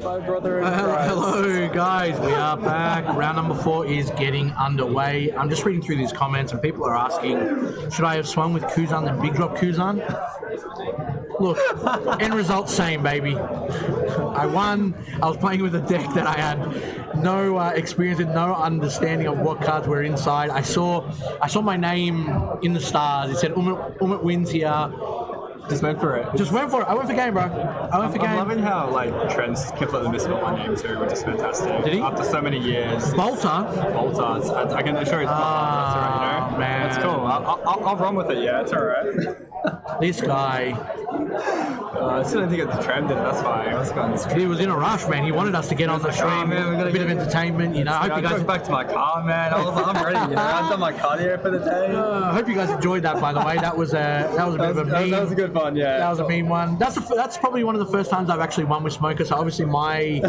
my brother in Christ. Hello, guys. We are back. Round number 4 is getting underway. I'm just reading through these comments, and people are asking, should I have swung with Kuzan and big drop Kuzan? Look, end result same, baby. I won. I was playing with a deck that I had no experience with, no understanding of what cards were inside. I saw my name in the stars. It said Umit wins here. Just went for it. Just went for it. I went for game, bro. I'm loving how Trent's completely misspelled my name too, which is fantastic. Did he? After so many years. Bolter. I can assure he's that's alright, man. That's cool. I'll run with it. Yeah, it's alright. This guy. I still didn't get the trend in. That's fine. Let's go on this. He was in a rush, man. He wanted us to get on the stream. A bit of entertainment, you know. I hope you guys. Back to my car, man. I'm ready. You know, I've done my cardio for the day. I hope you guys enjoyed that. By the way, that was a bit of a meme. That was a good one. Yeah. That was a mean one. That's probably one of the first times I've actually won with Smoker. So obviously my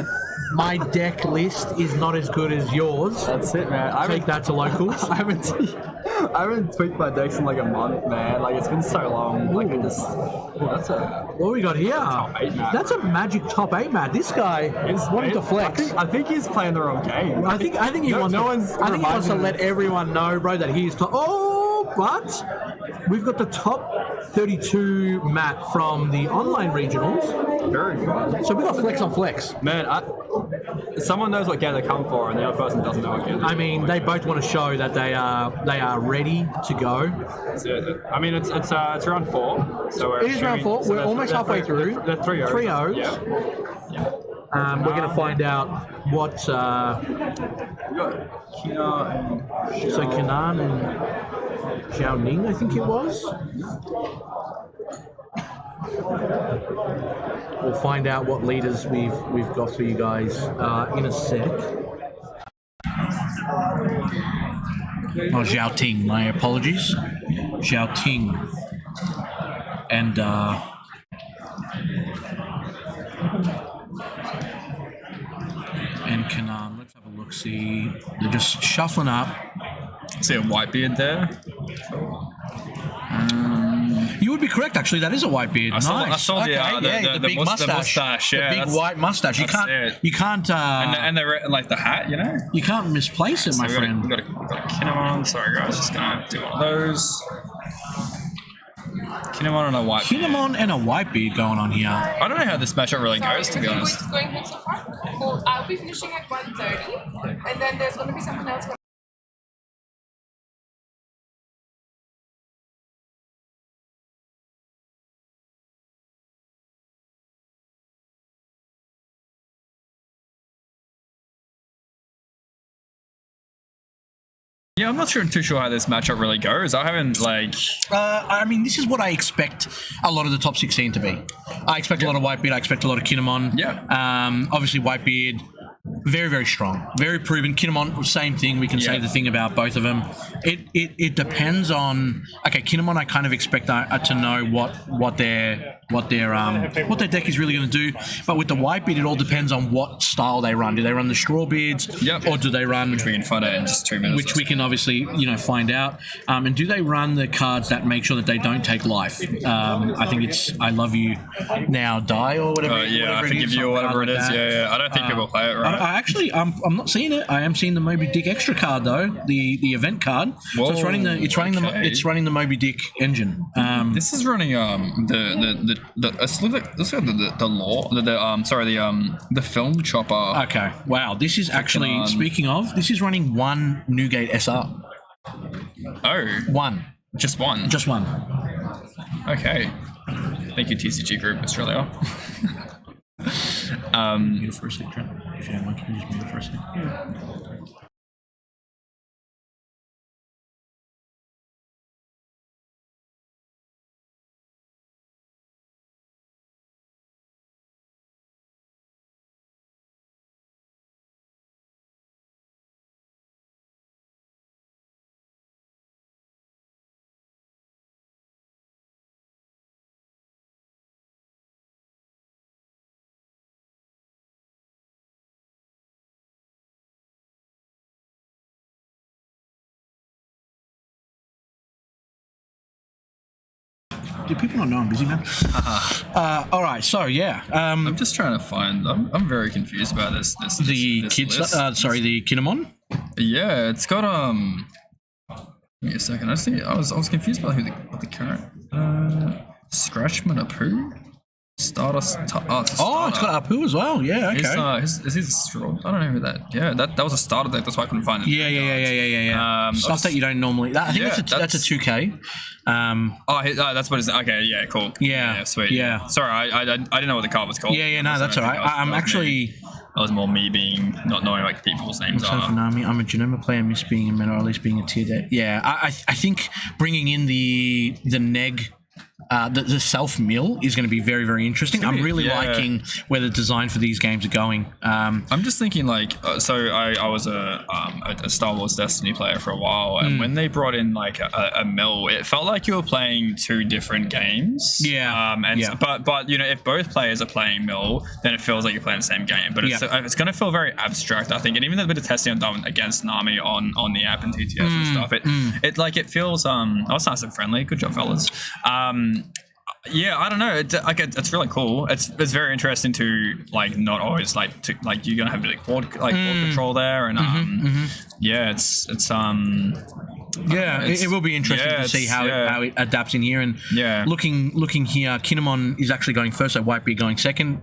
deck list is not as good as yours. That's it, man. Take that to locals. I haven't tweaked my decks in like a month, man. Like it's been so long. Like it just. What we got here? Top 8 mat. That's a magic top 8 mat. This guy is wanting to flex. I think he's playing the wrong game. I think he wants to let everyone know, bro, that he's top. Oh, but we've got the top 32 mat from the online regionals. Very good. So we got flex on flex. Man, someone knows what game they come for, and the other person doesn't know what game. I mean, they both want to show that they are ready to go. I mean, it's round 4, so it is round 4. We're almost halfway through. The 3 O's. 3 O's. Yeah. We're going to find out what. We got Kehnan and Xiaoting, I think it was. We'll find out what leaders we've got for you guys in a sec. Oh, Xiaoting, my apologies. Xiaoting. And Kehnan. Let's have a look. See, they're just shuffling up. See a whitebeard there. You would be correct, actually. That is a white beard. I saw the big mustache. Yeah, the big white mustache. You can't. And the hat, you know. You can't misplace it, my friend. We got a Kehnan. Sorry, guys. Just gonna do one of those. Kehnan and a white. Kehnan and a white beard going on here. I don't know how this matchup really goes, to be honest. What's going on so far? Well, I'll be finishing at 1:30, and then there's going to be something else. Yeah, I'm not too sure how this matchup really goes. I haven't I mean, this is what I expect a lot of the top 16 to be. I expect a lot of Whitebeard. I expect a lot of Kehnan. Yeah. Obviously, Whitebeard, very, very strong, very proven. Kehnan, same thing. We can say the thing about both of them. It depends on. Okay, Kehnan, I kind of expect to know what their deck is really going to do. But with the Whitebeard, it all depends on what style they run. Do they run the straw beards, or do they run? Which we can find out in just 2 minutes. Which we can obviously find out. And do they run the cards that make sure that they don't take life? I think it's I love you now die or whatever. I forgive you or whatever it is. Yeah. I don't think people play it right. I'm not seeing it. I am seeing the Moby Dick extra card though, the event card. Whoa, so it's running the Moby Dick engine. This is running the film chopper. Okay, wow. This is actually speaking of. This is running one Newgate SR. Oh, one. Just one. Just one. Okay. Thank you, TCG Group Australia. Mute it for a second, Trent. If you don't mind, can you just mute it for a second? Do people not know I'm busy, man? All right, so yeah. I'm just trying to find. I'm very confused about this. The this kids. list. The Kehnan. Yeah, it's got Give me a second. I was confused about what the current Scratchman Apu starter. It's a starter. Oh, it's got Apu as well. Yeah, okay. Is he a straw? I don't know who that. Yeah, that was a starter deck. That's why I couldn't find it. Yeah. Stuff that you don't normally. I think that's a 2K. That's what it's. Okay, yeah, cool. Yeah, sweet. Yeah. Sorry, I didn't know what the card was called. Yeah. No, that's all right. I'm actually. That was more me being not knowing like people's names are. Nami, I'm a Genoma player, miss being a meta, or at least being a tier deck. Yeah, I think bringing in the neg. The self mill is going to be very, very interesting. I'm really liking where the design for these games are going. I'm just thinking like, so I was a Star Wars Destiny player for a while, and when they brought in like a mill, it felt like you were playing two different games. Yeah. But you know, if both players are playing mill, then it feels like you're playing the same game. But it's going to feel very abstract, I think. And even a bit of testing I've done against Nami on the app and TTS and stuff, it feels it's nice and friendly. Good job, fellas. Yeah, I don't know. It's really cool. It's very interesting to like not always you're gonna have like board control there, and it will be interesting to see how it adapts in here. And looking here, Kehnan is actually going first, so Whitebeard going second.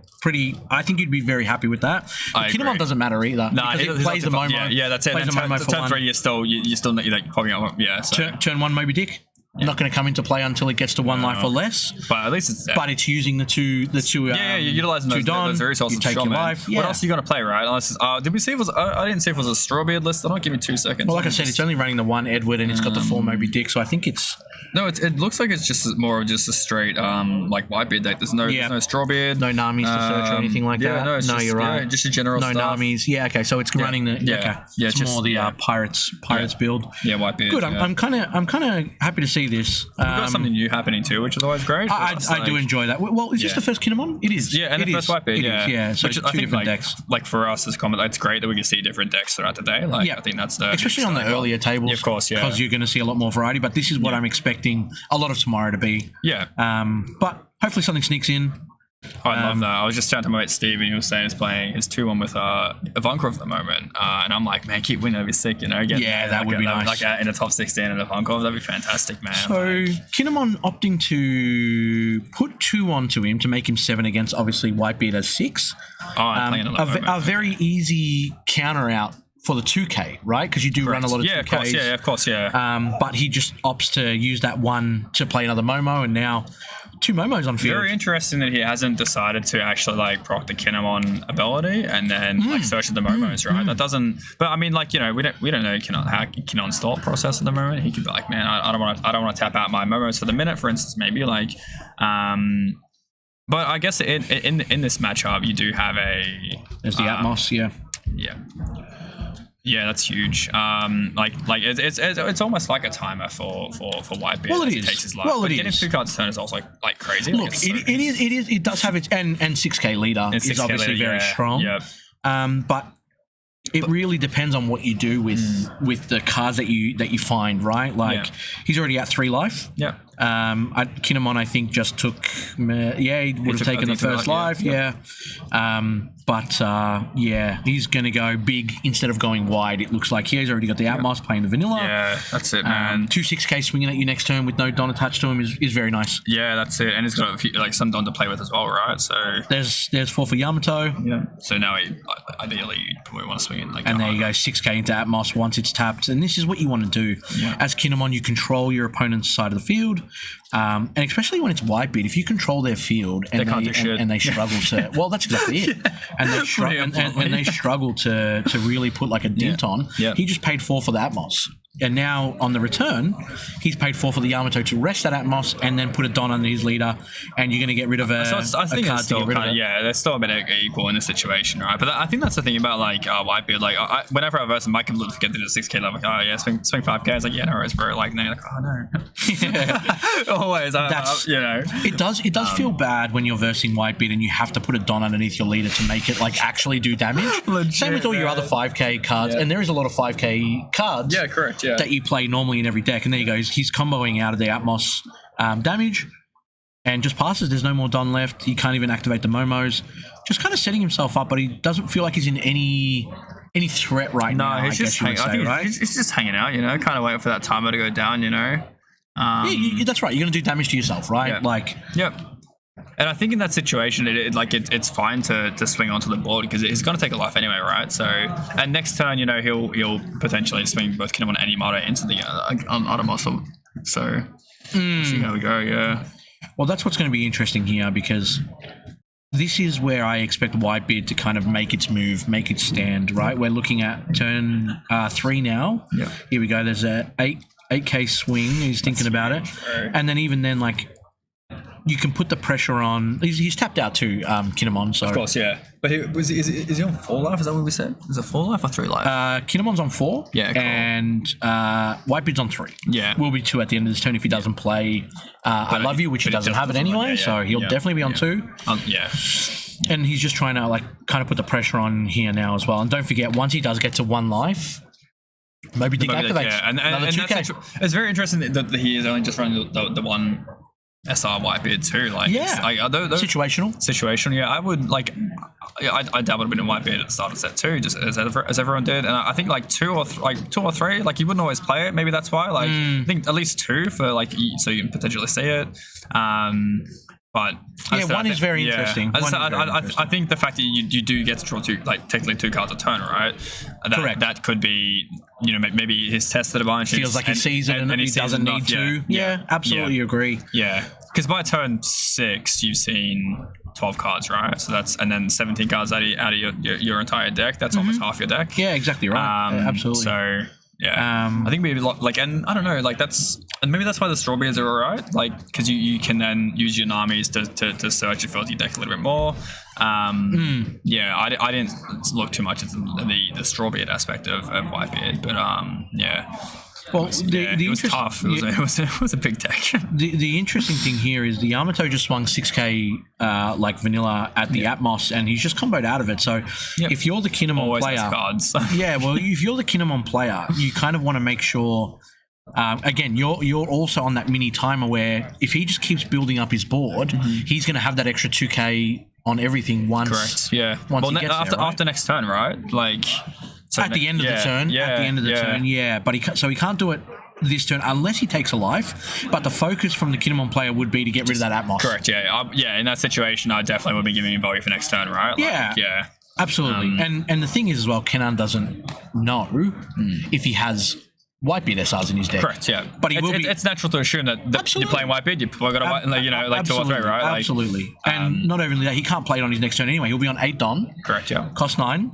I think you'd be very happy with that. Kehnan doesn't matter either. No, because it plays the Momo. Yeah, that's it. Plays the Momo for turn 3, you're still like popping up. Yeah. So. Turn 1 Moby Dick. Not going to come into play until it gets to 1 life or less. But at least it's there. But it's using the two. You're utilizing those resources. You take your life. What else are you going to play, right? Did we see if it was? I didn't see if it was a Strawbeard list. I don't give me 2 seconds. Well, like I said, it's only running the 1 Edward and it's got the 4 Moby Dick, so I think it's. No, it looks like it's just more of just a straight like Whitebeard deck. There's no Strawbeard. No Namis to search or anything like that. No, you're right. Just a general no stuff. Namis. Yeah, okay. So it's running the it's more the pirates build. Yeah, Whitebeard. Good. I'm kind of happy to see this. We've got something new happening too, which is always great. I do enjoy that. Well, is this the first Kehnan? It is. Yeah, and the first Whitebeard. Yeah. So which two different decks. Like for us as comment, it's great that we can see different decks throughout the day. Like I think that's the especially on the earlier tables. Yeah, of course, because you're going to see a lot more variety. But this is what I'm expecting a lot of tomorrow to be. Yeah. But hopefully something sneaks in. I love that. I was just chatting to my mate Steve, and he was saying he's playing his 2-1 with Ivankov at the moment, and I'm like, man, keep winning, that'd be sick, you know. That would be nice. Like in the top 16 in Ivankov, that'd be fantastic, man. So Kehnan opting to put 2 onto him to make him 7 against obviously Whitebeard as 6. A very easy counter out for the 2K, right? Because you do run a lot of 2Ks. Of course. But he just opts to use that 1 to play another Momo, and now 2 Momos on field. Very interesting that he hasn't decided to actually like proc the Kehnan ability and then like search the Momos, right? That doesn't. But I mean, like, you know, we don't know Kehnan's thought process at the moment. He could be like, man, I don't want to tap out my Momos for the minute, for instance, maybe like. But I guess in this matchup, you do have there's the Atmos, Yeah, that's huge. It's almost like a timer for Whitebeard. Well, it is. He takes his life. Well, but it getting is. 2 cards a turn is also like crazy. Look, it does have its and 6K leader is obviously very strong. Yep. But it really depends on what you do with the cards that you find, right? Like he's already at 3 life. Yeah. Kehnan, I think, just took. He would have taken the first life. Yeah. He's going to go big instead of going wide. It looks like he's already got the Atmos playing the vanilla. Yeah, that's it, man. 2 6K swinging at you next turn with no Don attached to him is very nice. Yeah, that's it. And he's got a few, like some Don to play with as well, right? So there's 4 for Yamato. Yeah. So now ideally you probably want to swing in like. And there you go, 6K into Atmos once it's tapped. And this is what you want to do. Yeah. As Kehnan, you control your opponent's side of the field. And especially when it's Whitebeard, if you control their field and they struggle to, well, that's exactly it. And they struggle to really put like a dent on. Yeah. He just paid 4 for the Atmos. And now on the return, he's paid 4 for the Yamato to rest that Atmos and then put a Don under his leader, and you're going to get rid of a card to get rid of it. Yeah, they're still a bit equal in this situation, right? But I think that's the thing about like Whitebeard. Like whenever I verse him, I can get to the 6K level. Like, oh yeah, swing 5K. I was like, yeah, no worries, bro. Like, no, like, oh no. Always, you know. It does feel bad when you're versing Whitebeard and you have to put a Don underneath your leader to make it like actually do damage. Legit, same with all your other 5K cards, and there is a lot of 5K cards. Yeah, correct. Yeah. That you play normally in every deck, and there you go. He's comboing out of the Atmos damage. and just passes. There's no more Don left. He can't even activate the Momos. Just kind of setting himself up, but he doesn't feel like he's in any threat right now. No, he's just hanging. I think he's just hanging out. You know, kind of waiting for that timer to go down. You know. Yeah, that's right. You're going to do damage to yourself, right? Yeah. Like, yep. And I think in that situation, it's fine to swing onto the board because he's going to take a life anyway, right? So, and next turn, you know, he'll potentially swing both Kehnan and Yamato into the other muscle. So, see how we go. Yeah. Well, that's what's going to be interesting here because this is where I expect Whitebeard to kind of make its move, make its stand. Right? We're looking at turn 3 now. Yeah. Here we go. There's a 8k swing. He's thinking about it, and then even then, like. You can put the pressure on. He's tapped out too, Kehnan. So of course, yeah. But is he on 4 life? Is that what we said? Is it 4 life or 3 life? Kehnamon's on 4. Yeah, cool. And Whitebeard's on 3. Yeah. Will be 2 at the end of this turn if he doesn't play I Love You, which he doesn't have it anyway. So he'll definitely be on 2. Yeah. And he's just trying to like kind of put the pressure on here now as well. And don't forget, once he does get to 1 life, maybe deactivates. Yeah, and another 2K. It's very interesting that he is only just running the one SR Whitebeard too. Like, yeah, those situational. Yeah, I would like. I dabbled a bit in Whitebeard at the start of set 2, just as everyone did, and I think like 2 or 3, like you wouldn't always play it. Maybe that's why. Like, I think at least 2 for like so you can potentially see it. But yeah, one is very interesting. I think the fact that you do get to draw technically 2 cards a turn, right? Correct. That could be, you know, maybe he's tested a bunch. Feels like he sees it and he doesn't need to. Yeah, absolutely agree. Yeah, because by turn 6 you've seen 12 cards, right? So that's, and then 17 cards out of your entire deck. That's almost half your deck. Yeah, exactly right. Absolutely. So. Yeah, I think maybe like, and I don't know, like and maybe that's why the strawberries are alright, like because you can then use your Namis to search and filter your deck a little bit more. Yeah, I didn't look too much at the strawberry aspect of Whitebeard, but yeah. Well, it was tough. It was a big deck. The interesting thing here is the Yamato just swung 6k like vanilla at the Atmos, and he's just comboed out of it. So if you're the Kehnan player, cards. Yeah, well, if you're the Kehnan player, you kind of want to make sure. Again, you're also on that mini timer where if he just keeps building up his board, he's going to have that extra 2k on everything once. Correct. Yeah. Once he gets after next turn, right? Like. So at the end of the turn, but he can't do it this turn unless he takes a life. But the focus from the Kehnan player would be to get rid of that Atmos. Correct. Yeah. In that situation, I definitely would be giving him value for next turn, right? Yeah. Absolutely. And the thing is as well, Kehnan doesn't know if he has Whitebeard SRs in his deck. Correct. Yeah. But it's natural to assume that you're playing Whitebeard. You've got a like 2 or 3, right? Absolutely. And not only that, he can't play it on his next turn anyway. He'll be on 8 Don. Correct. Yeah. Cost 9.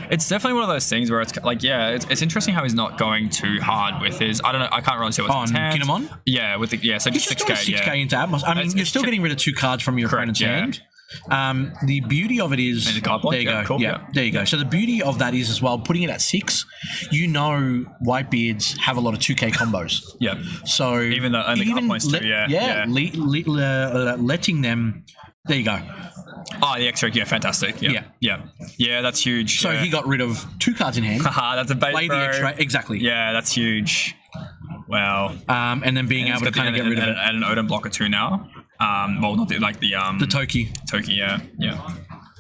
It's definitely one of those things where it's like, it's interesting how he's not going too hard with his. I don't know. I can't really see what's his hand. Kehnan? Yeah, so just 6k into Atmos. I mean, you're still getting rid of 2 cards from your opponent's hand. The beauty of it is there you go. Cool, there you go. So the beauty of that is as well, putting it at 6. You know, Whitebeards have a lot of 2k combos. Yeah. So even cut points too. Letting them. There you go. Oh, the extra, fantastic. Yeah, that's huge. So he got rid of 2 cards in hand. Haha, that's a bait, play bro. the extra, exactly. Yeah, that's huge. Wow. And then being able to kind of get rid of it. And an Odin blocker too now. Well, not the Toki. Toki, yeah.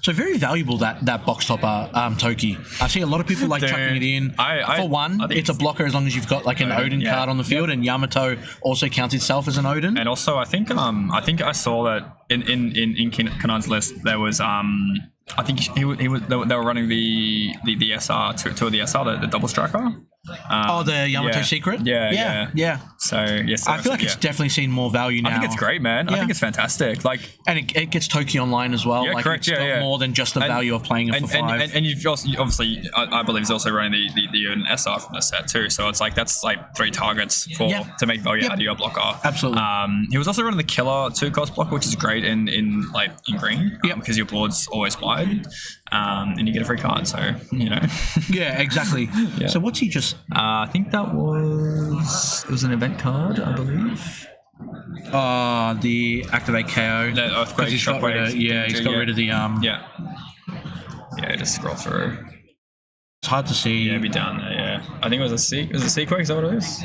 So very valuable that box topper Toki. I see a lot of people chucking it in. For one, it's a blocker as long as you've got like an Odin card on the field, and Yamato also counts itself as an Odin. And also, I think I saw that in Kehnan's list there was I think they were running the SR two of the SR, the double striker. The Yamato secret? Yeah. So, yes. I feel like it's definitely seen more value now. I think it's great, man. I think it's fantastic. And it gets Toki online as well. Yeah, correct. It's got more than just the value of playing it for 5. And you've also, obviously, I believe he's also running the SR from the set too. So it's like, that's like 3 targets to make value out of your blocker. Absolutely. He was also running the killer 2-cost blocker, which is great in green. Because your board's always wide. And you get a free card, so, you know. Yeah, exactly. So what's he just... I think it was an event card, I believe. The activate KO. The earthquake, he's got rid of the... Yeah, just scroll through. It's hard to see. Yeah, it'd be down there, I think it was a Sequake, is that what it is?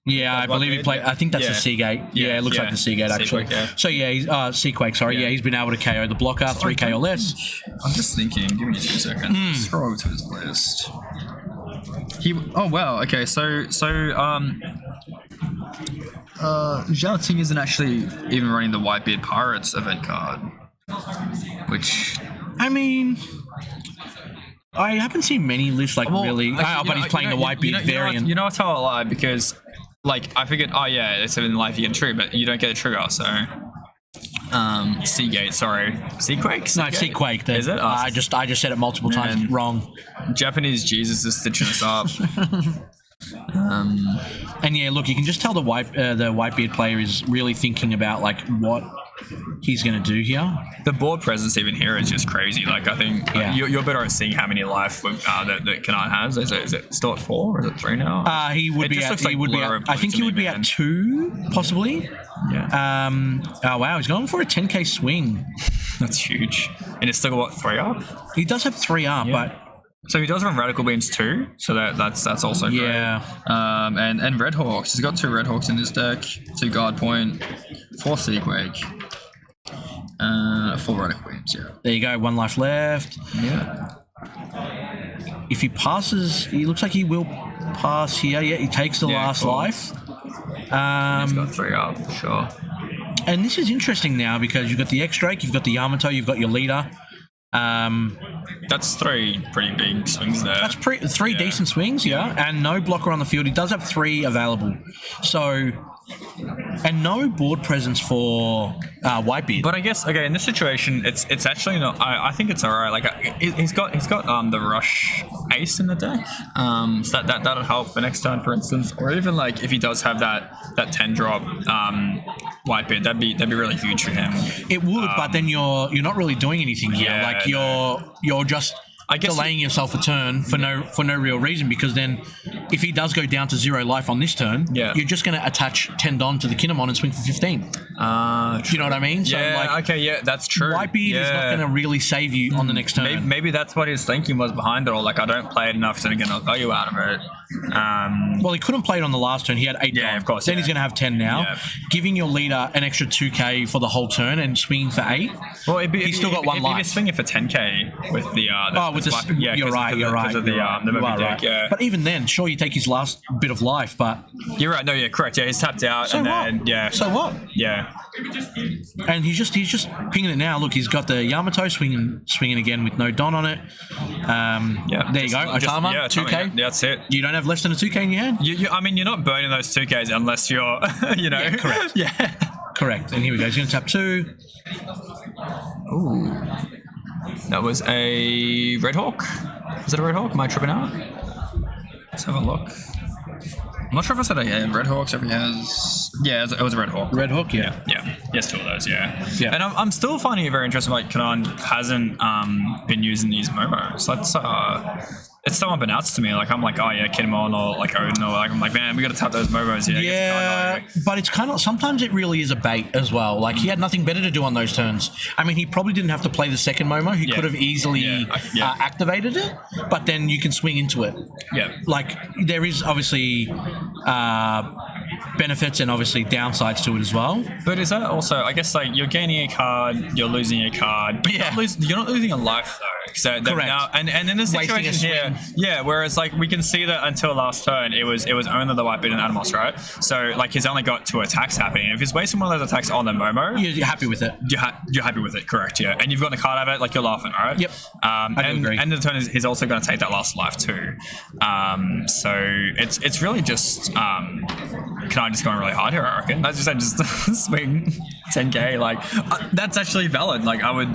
Yeah, I believe he played. I think that's the Seagate. Yeah, it looks like the Seagate actually. Seaquake, yeah. So yeah, he's Seaquake. Sorry, yeah, he's been able to KO the blocker 3K or less. I'm just thinking. Give me 2 seconds. Scroll over to his list. Oh wow. Okay. So Xiaoting isn't actually even running the Whitebeard Pirates event card, which I mean, I haven't seen many lists like really. But he's playing the Whitebeard variant. You know what's how I lie because. Like I figured, oh yeah, it's in life you get a trigger, but you don't get a trigger, so Seagate, sorry. Seaquake? No, Seaquake. Is it? Oh, I just said it multiple times wrong. Japanese Jesus is stitching us up. And yeah, look, you can just tell the Whitebeard player is really thinking about like what he's going to do here. The board presence even here is just crazy. Like I think you're better at seeing how many life that Kehnan has. Is it still at 4 or is it 3 now? He would be at. I think he would be at 2 possibly. Yeah. Oh wow, he's going for a 10k swing. That's huge. And it's still got what, 3 up? He does have 3 up, but. So he does run Radical Beams too, so that's also great. Yeah. And Red Hawks. He's got 2 Red Hawks in his deck, 2 Guard Point, 4 Seaquake, 4 Radical Beams, yeah. There you go, 1 life left. Yeah. If he passes, he looks like he will pass here. Yeah, he takes the last life. He's got 3 up, sure. And this is interesting now because you've got the X-Drake, you've got the Yamato, you've got your leader. That's 3 pretty big swings there. That's 3 decent swings, and no blocker on the field. He does have 3 available, so and no board presence for Whitebeard. But I guess in this situation, it's actually not. I think it's alright. Like he's got the Rush Ace in the deck, so that'll help for next turn, for instance, or even like if he does have that 10 drop Whitebeard, that'd be really huge for him. It would, but then you're not really doing anything here. Yeah, like you're just delaying yourself a turn for no real reason, because then if he does go down to 0 life on this turn, you're just going to attach 10 Don to the Kehnan and swing for 15. Do you know what I mean? So that's true. Whitebeard is not going to really save you on the next turn. Maybe that's what his thinking was behind it all. Like, I don't play it enough to get enough value out of it. Well, he couldn't play it on the last turn. He had 8 Don. Of course. Then he's going to have 10 now. Yeah. Giving your leader an extra 2k for the whole turn and swinging for 8. Well, he's still got 1 life. He'd be swinging for 10k with the you're right. Because of the movie deck, yeah. But even then, sure, you take his last bit of life, but you're right. No, yeah, correct. Yeah, he's tapped out, So what? Yeah. And he's just pinging it now. Look, he's got the Yamato swinging again with no Don on it. There you go. Otama, 2k. Yeah, that's it. You don't have less than a 2k in your hand. I mean, you're not burning those 2ks unless you're, Yeah, correct. Yeah. Correct. And here we go. He's going to tap 2. Ooh. That was a Red Hawk. Was it a Red Hawk? Am I tripping out? Let's have a look. I'm not sure if I said a Red Hawk. So he has. Yeah, it was a Red Hawk. Red Hawk, yeah. Yes, 2 of those, yeah. And I'm still finding it very interesting. Like Kehnan hasn't been using these momos. That's it's so unbeknownst to me. Like I'm like, oh yeah, Kehnan or like Odin, or like I'm like, man, we got to tap those momos here. Yeah, but it's kind of sometimes it really is a bait as well. Like he had nothing better to do on those turns. I mean, he probably didn't have to play the second momo. He could have easily activated it, but then you can swing into it. Yeah, like there is obviously benefits and obviously downsides to it as well. But is that also, I guess, like you're gaining a card, you're losing a card, but you're not losing a life though. So correct. Now, and in this situation here, whereas like we can see that until last turn, it was only the Whitebeard and Animals, right? So like he's only got 2 attacks happening. If he's wasting one of those attacks on the Momo, you're happy with it. You're happy with it, correct? Yeah, and you've got the card out of it, like you're laughing, right? Yep. I do agree. And the turn he's also going to take that last life too. So it's really just Kehnan just going really hard here, I reckon. As you said, just swing 10k. Like that's actually valid. Like I would,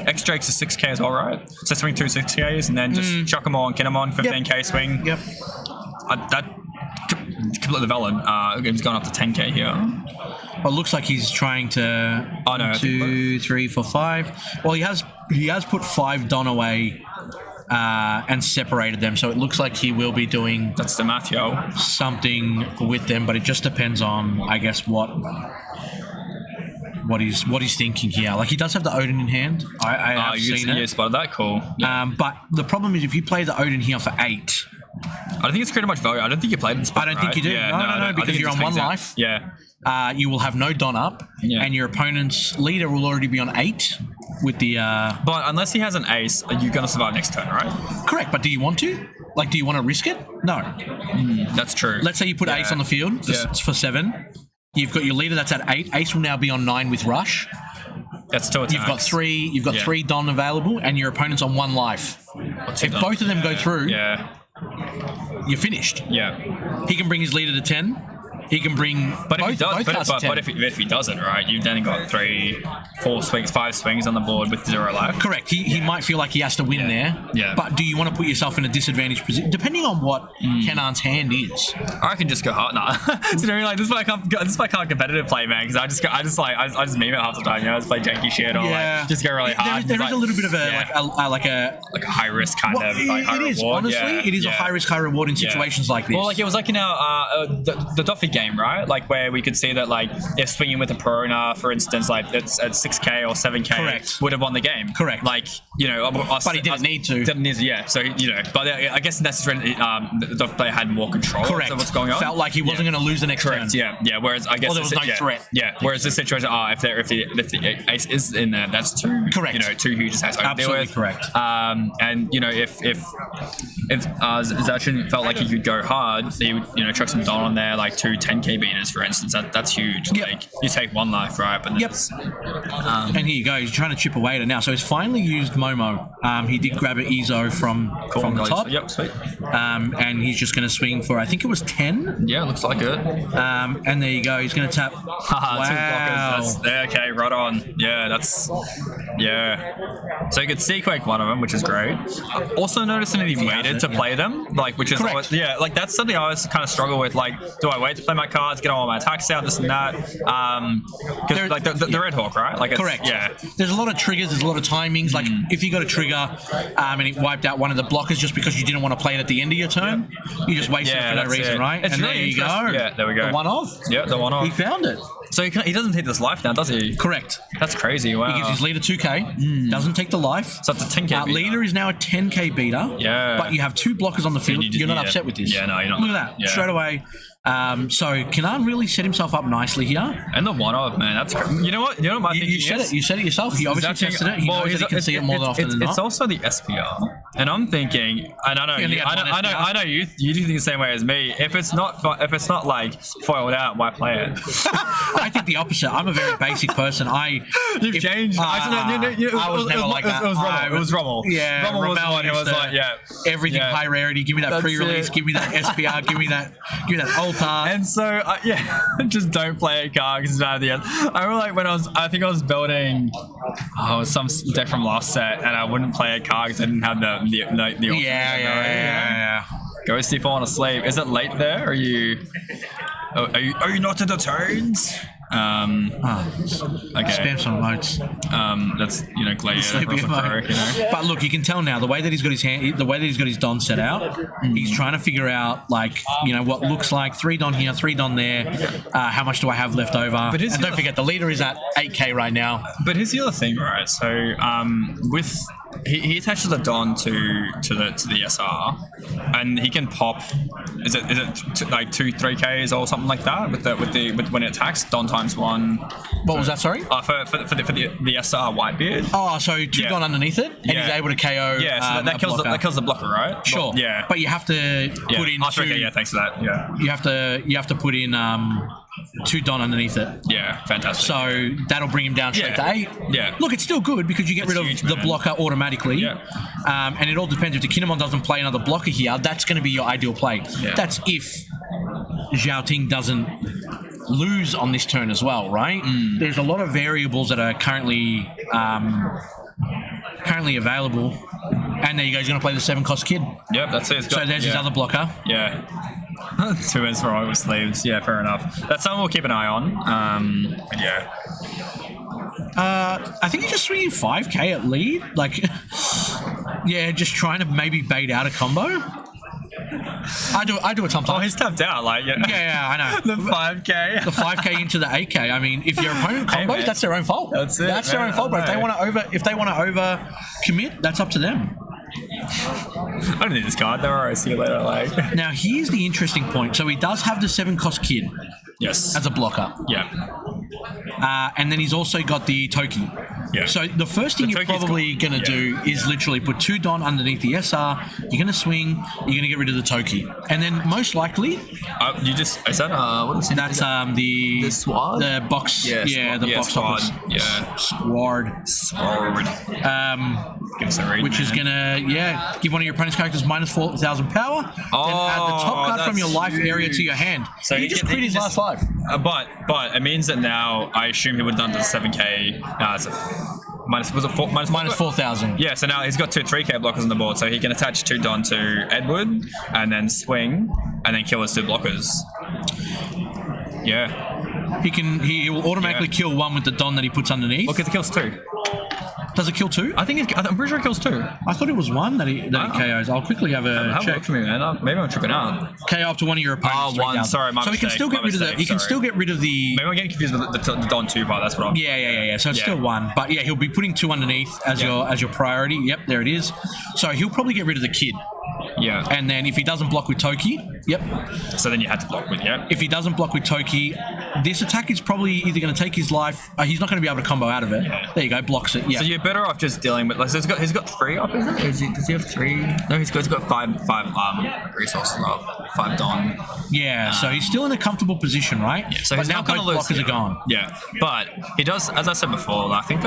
X-Drake's a 6k as well, right? So swing 2 6ks and then just chuck them on, Kehnan 15k swing. Yep. That completely valid. He's gone up to 10k here. Well, it looks like he's trying to. Oh no! 2, 3, 4, 5. Well, he has put 5 Don away. And separated them, so it looks like he will be doing. That's the math, yo. Something with them, but it just depends on, I guess, what he's thinking here. Like he does have the Odin in hand. I have seen it. Yeah, spotted that. Cool. Yeah. But the problem is if you play the Odin here for 8, I don't think it's created much value. I don't think you played in spot, I don't think you do. Yeah, No, I because think it you're just on one hangs out. life. Yeah. You will have no Don up, Yeah. and your opponent's leader will already be on 8 with the. But unless he has an ace, you're going to survive next turn, right? Correct, but do you want to? Like, do you want to risk it? No. That's true. Let's say you put Ace on the field for 7. You've got your leader that's at 8. Ace will now be on 9 with Rush. That's 2 attacks. You've got 3. You've got 3 Don available, and your opponent's on 1 life. If both of them go through, you're finished. Yeah. He can bring his leader to 10. He can bring But if both, he does, both cards to 10. but if he doesn't, right? You've then got 3, 4 swings, 5 swings on the board with 0 life. Correct. He might feel like he has to win there. Yeah. But do you want to put yourself in a disadvantaged position, depending on what Kennan's hand is? I can just go hard. Nah. So, you know, like this is why I can't competitive play, man. Because I just meme it half the time. You know, I just play janky shit or like just go really hard. There is a little bit of like a high risk kind of like high it is, reward. honestly, it is a high risk, high reward in situations like this. Well, like it was like in our the Duffy game, right? Like where we could see that like if swinging with a Perona, for instance, like it's at 6k or 7k, Correct. would have won the game. Correct. Like you know, but he didn't need to. Didn't need to, yeah. So you know, but I guess in that situation, the Duffy player had more control. Correct. Of what's going on. Felt like he wasn't going to lose the next turn. Yeah. Whereas I guess there was no threat. Yeah. Whereas this situation, if the ace is in there, that's 2. Correct. You know, 2 huge attacks. Absolutely correct. And you know, if Zachin felt like he could go hard, he would chuck some Don on there, like 2 10k beaters, for instance. That's huge. Yep. Like you take 1 life, right? But and here you go. He's trying to chip away at it now. So he's finally used Momo. He did grab an Ezo from the top. Yep, sweet. And he's just going to swing for, I think it was 10. Yeah, looks like it. And there you go. He's going to tap. Wow. 2 blockers. Okay, right on. Yeah, So you could Sequake one of them, which is great. Also noticing that he waited to play them, like which is always, like that's something I always kind of struggle with. Like, do I wait to play my cards, get all my attacks out, this and that? Because like the Red Hawk, right? Like, correct. Yeah. There's a lot of triggers. There's a lot of timings. Like if you got a trigger, and it wiped out one of the blockers just because you didn't want to play it at the end of your turn, you just wasted it for no reason, right? It's and really there you go. Yeah, there we go. The one off. Yeah, the one off. He found it. So he doesn't take this life now, does he? Correct. That's crazy. Wow. He gives his leader 2k. Doesn't take the life. So it's a 10k beater. Leader is now a 10k beater. Yeah. But you have 2 blockers on the field. You're not upset with this. Yeah, no, you're not. Look at that. Yeah. Straight away. So Kehnan really set himself up nicely here. And the one off, man. That's you know what my thinking is? You said it yourself. He obviously tested it. He knows that he can see it more often than not. It's also the SPR, and I'm thinking, and I know you do think the same way as me. If it's not like foiled out, why play it? I think the opposite. I'm a very basic person. You've changed. I was never like that. It was Rommel. Yeah, Rommel was the one who was like, everything high rarity. Give me that pre-release. Give me that SPR. Give me that altar. And so just don't play a card because it's bad at the end. I remember like when I think I was building some deck from last set, and I wouldn't play a card because I didn't have the yeah. Go see if I want to sleep. Is it late there? Are you not at the turns? Okay. Spam some emotes. That's Glacier. But look, you can tell now the way that he's got his hand, the way that he's got his Don set out. He's trying to figure out what looks like 3 Don here, 3 Don there. How much do I have left over? And don't forget, the leader is at 8k right now. But here's the other thing, right? So with he attaches a Don to the SR, and he can pop. Is it like 2-3Ks or something like that with when it attacks Don times 1. What was that? Sorry. For the SR Whitebeard. Oh, so 2 Don underneath it, and he's able to KO. Yeah, so that kills the blocker, right? Sure. Yeah. But you have to put in. Thanks for that. Yeah. You have to put in 2 Don underneath it. Yeah, fantastic. So that'll bring him down straight to 8. Yeah. Look, it's still good because you get rid of the blocker automatically. Yeah. And it all depends. If the Kehnan doesn't play another blocker here, that's going to be your ideal play. Yeah. That's if Xiaoting doesn't lose on this turn as well, right? There's a lot of variables that are currently available. And there you go. He's going to play the 7-cost kid. Yep, that's it. So there's his other blocker. Yeah. 2 wins for all with sleeves. Yeah, fair enough. That's something we'll keep an eye on. Yeah. I think he's just swinging 5k at lead. Just trying to maybe bait out a combo. I do it sometimes. Oh, he's tapped out. Yeah, I know. The 5k. The 5k into the 8k. I mean, if your opponent combos, that's their own fault. That's it. That's their own fault. But if they want to over commit, that's up to them. I don't need this card. Don't worry. See you later. Like. Now, here's the interesting point. So he does have the 7-cost kid Yes. as a blocker. Yeah. And then he's also got the Toki. Yeah. So the first thing you're Toki's probably going to do is literally put 2 Don underneath the SR. You're going to swing. You're going to get rid of the Toki. And then most likely... You just... Is that... what is it? That's The squad? the box... Yeah, the box squad. office. Yeah. Squad. Give us a read, Which is going to, give one of your opponent's characters minus 4,000 power. Then add the top card from your life area to your hand. So you just crit his last life. But it means that now I assume he would have done the 7k. It's a minus 4,000. Yeah, so now he's got 2 3k blockers on the board, so he can attach 2 Don to Edward and then swing and then kill his 2 blockers. Yeah. He will automatically kill one with the Don that he puts underneath. Look, it kills 2. Does it kill 2? I'm pretty sure it kills 2. I thought it was 1 that he KOs. I'll quickly have a Have a check. look for me, man. Maybe I'm tripping out. KO up to one of your opponents. 1. 3,000. Sorry, my so mistake. he can still get rid of the. He can still get rid of the. Maybe I'm getting confused with the Don 2 part. That's what I'm. Yeah. So it's still 1, but he'll be putting 2 underneath as your priority. Yep, there it is. So he'll probably get rid of the kid. Yeah. And then if he doesn't block with Toki, So then you had to block with, If he doesn't block with Toki, this attack is probably either going to take his life. He's not going to be able to combo out of it. There you go, blocks it. Yeah. So you're better off just dealing with. Like, so he's got 3 up, isn't it? Does he have 3? No, he's got 5 resources up, 5 Don. Yeah. So he's still in a comfortable position, right? Yeah. So but he's now not going to both lose. blockers are gone. Yeah, but he does, as I said before. I think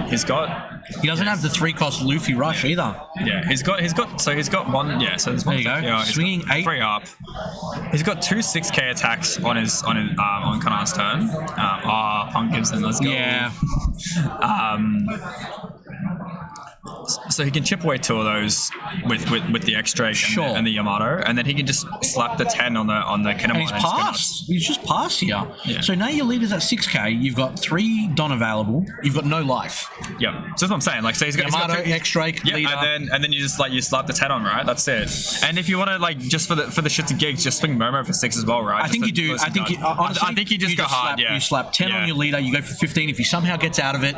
he's got. He doesn't have the 3-cost Luffy rush either. Yeah, he's got 1. Yeah, so there's 1. There you go. Swinging 8. 3 up. He's got 2 6k attacks on Kanan's turn. Punk Gibson, let's go. Yeah. So he can chip away 2 of those with the X-Drake and the Yamato, and then he can just slap the 10 on the Kehnan. And he's passed. He's just passed here. Yeah. So now your leader's at 6k. You've got 3 Don available. You've got no life. Yeah. So that's what I'm saying. Like, so he's got Yamato, he's got 3, X-Drake, leader. and then you just you slap the 10 on, right? That's it. And if you want to just for the shits and gigs, just swing Momo for 6 as well, right? I think you do. I think you just go hard. You slap 10 on your leader. You go for 15. If he somehow gets out of it,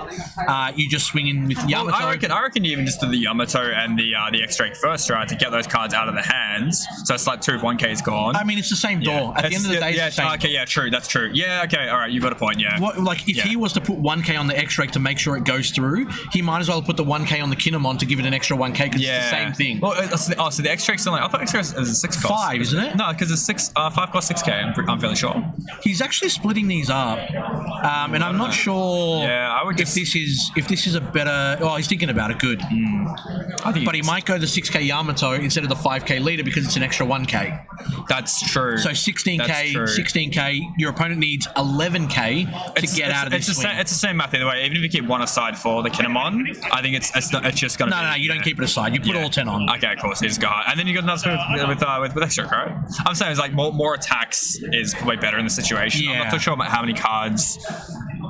you just swing in with Yamato. I reckon you even just do the Yamato and the X-Drake first, right, to get those cards out of the hands. So it's like 2 of 1k is gone. I mean, it's the same door. At the end of the day, it's the same. Okay, yeah, true. That's true. Yeah, okay, all right, you've got a point. Yeah. If he was to put 1k on the X-Drake to make sure it goes through, he might as well put the 1k on the Kinemon to give it an extra 1k because it's the same thing. Well, so the X-Drake's only. I thought X-Drake is a 6 cost. 5, isn't it? No, because it's 5 cost 6k. I'm fairly sure. He's actually splitting these up, and I'm not sure. Yeah, I would if this is a better. Oh, he's thinking about it. Good. I think But he might go the 6k Yamato instead of the 5k leader because it's an extra 1k. That's true. So 16k, your opponent needs 11k to get out of this swing. It's the same math either way. Even if you keep 1 aside for the Kinemon, I think it's just going to be... No, you don't keep it aside. You put all 10 on. Okay, cool. So you just go hard. And then you got another swing with extra, right? I'm saying it's like more attacks is way better in the situation. Yeah. I'm not too sure about how many cards...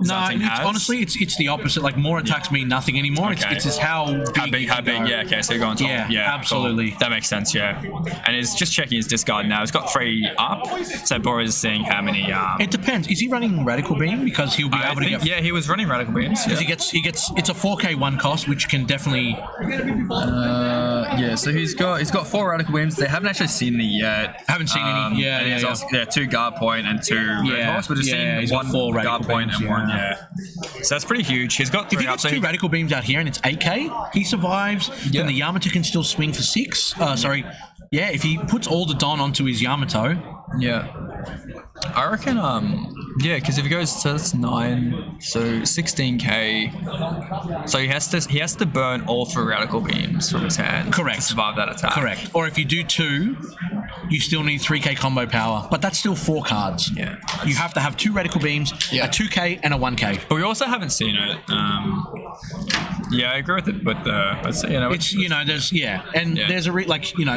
No, honestly, it's the opposite. Like, more attacks mean nothing anymore. Okay. It's just how big. Yeah, okay, so you're going top. Yeah, absolutely. Cool. That makes sense, yeah. And he's just checking his discard now. He's got 3 up, so Boris is seeing how many... It depends. Is he running Radical Beam? Because he'll be able to get... Yeah, he was running Radical Beams. Because he gets... It's a 4k 1 cost, which can definitely... Yeah, so he's got 4 Radical Beams. They haven't actually seen it yet. Haven't seen any. Yeah. Also, 2 Guard Point and 2 Red Horse. We're just seeing he's 1 got 4 Guard Point and 1, So that's pretty huge. He's got 3 If he gets 2 Radical Beams out here and it's 8k, he survives, then the Yamato can still swing for 6. Yeah, if he puts all the Don onto his Yamato... Yeah. I reckon, because if he goes, so that's 9, so 16k. So he has to burn all 3 Radical Beams from his hand. Correct. To survive that attack. Correct. Or if you do 2, you still need 3k combo power, but that's still 4 cards. Yeah. You have to have 2 Radical Beams, a 2k, and a 1k. But we also haven't seen it. Yeah, I agree with it, but it's there's a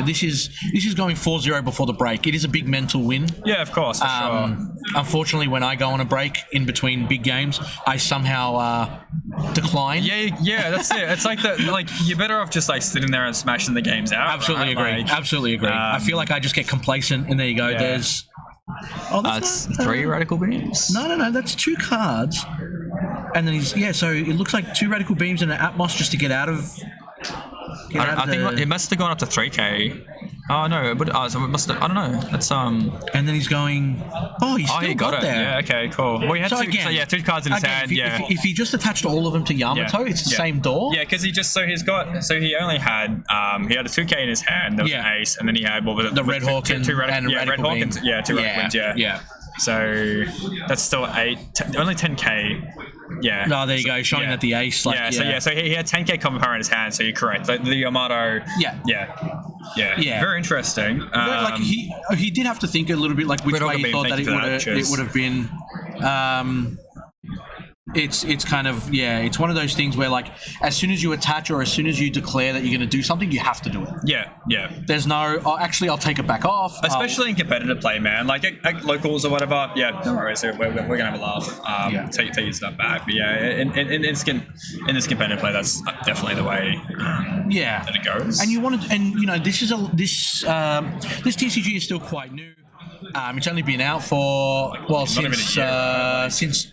this is going 4-0 before the break. It is a big mental win. Yeah, of course, for sure. Unfortunately, when I go on a break in between big games, I somehow decline. Yeah, that's it. It's like you're better off just sitting there and smashing the games out. Absolutely right? agree. Absolutely agree. I feel like I just get complacent, and there you go. Yeah. There's. That's 3 Radical Beams. No. That's 2 cards, and then so it looks like 2 Radical Beams and an Atmos just to get out of I think it must have gone up to 3K. Oh no, but it must have, I don't know. It's And then he's going. Oh, he got it. there. Yeah. Okay. Cool. Well, he had two cards in his hand. If he just attached all of them to Yamato, it's the same door. Yeah, because he only had he had a 2K in his hand. There was an ace, and then he had what was it? The Red Hawk and Red Hawk and two Red Wings. Yeah. So that's still only 10K. Yeah. No, there you go. Showing that the ace. So he had 10K common power in his hand. So you're correct. The Yamato. Yeah. Very interesting. He did have to think a little bit like which way he thought that it would have been. It's kind of it's one of those things where like as soon as you attach or as soon as you declare that you're going to do something, you have to do it. Yeah. There's no I'll take it back off. Especially in competitive play, man. Like at locals or whatever. Yeah, don't worry. So we're gonna have a laugh. Take your stuff back. But in this competitive play, that's definitely the way. That it goes. And this TCG is still quite new. It's only been out for since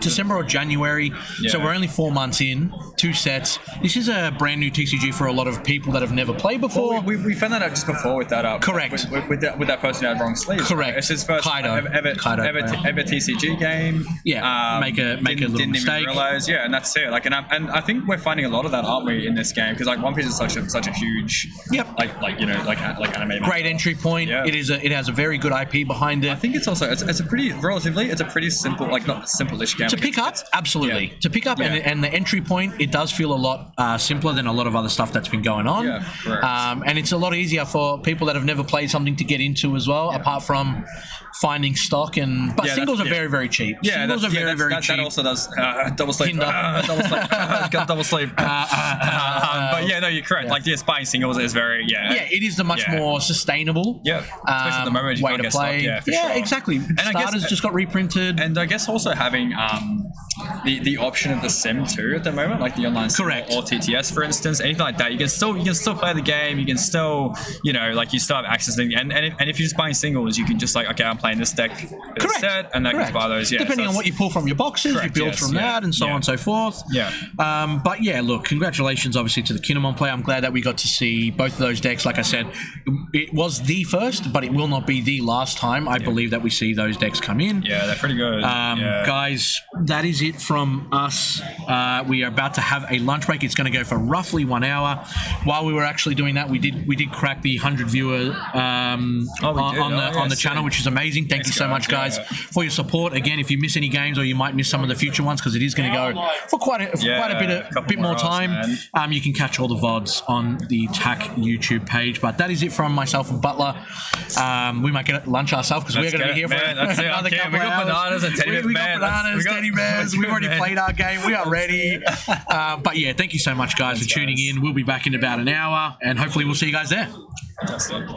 December or January, so we're only 4 months in. 2 sets. This is a brand new TCG for a lot of people that have never played before. Well, we found that out just before with that. Correct. With that person who had wrong sleeves. Correct. It's his first ever TCG game. Yeah. Make a little didn't mistake. Even realize. Yeah, and that's it. Like, and I think we're finding a lot of that, aren't we, in this game? Because like One Piece is such a huge. Yep. Like anime. Great entry point. Yeah. It has a very good IP behind it. I think it's also it's a pretty simple, like not simple-ish game to pick up. Absolutely, to pick up, and the entry point, it does feel a lot simpler than a lot of other stuff that's been going on. Yeah, correct. And it's a lot easier for people that have never played something to get into as well. Apart from finding stock but singles are very, very cheap. Singles are very, very cheap. That also does double sleeve. Double sleeve. But yeah, no, you're correct. Like buying singles is very it is the much more sustainable. Yeah, especially at the moment you way can't to get play. Stock. Yeah, sure. Exactly. And Starters just got reprinted, and I guess also having the option of the sim too at the moment, like the online sim or TTS, for instance, anything like that. You can still play the game. You can still you still have access to and if you're just buying singles, you can just I'm playing this deck for this set, and I can buy those. Yeah, depending on what you pull from your boxes, you build from that, and so on and so forth. Yeah. But look, congratulations, obviously, to the Kehnan play. I'm glad that we got to see both of those decks. Like I said, it was the first, but it will not be the last time. I believe that we see those decks come in. Yeah, they're pretty good. Guys, that is it from us. We are about to have a lunch break. It's going to go for roughly 1 hour. While we were actually doing that, we did crack the 100 viewer on the channel, which is amazing. Thank you so much, guys, for your support. Again, if you miss any games or you might miss some of the future ones, because it is going to go for quite a bit more time, you can catch all the VODs on the TAC YouTube page. But that is it from myself and Butler. We might get lunch ourselves because we're going to be here for another couple of hours. Bananas and teddy bears. We got bananas, teddy bears. We've already played our game. We are ready. But thank you so much, guys, for tuning in. We'll be back in about an hour, and hopefully we'll see you guys there. Fantastic.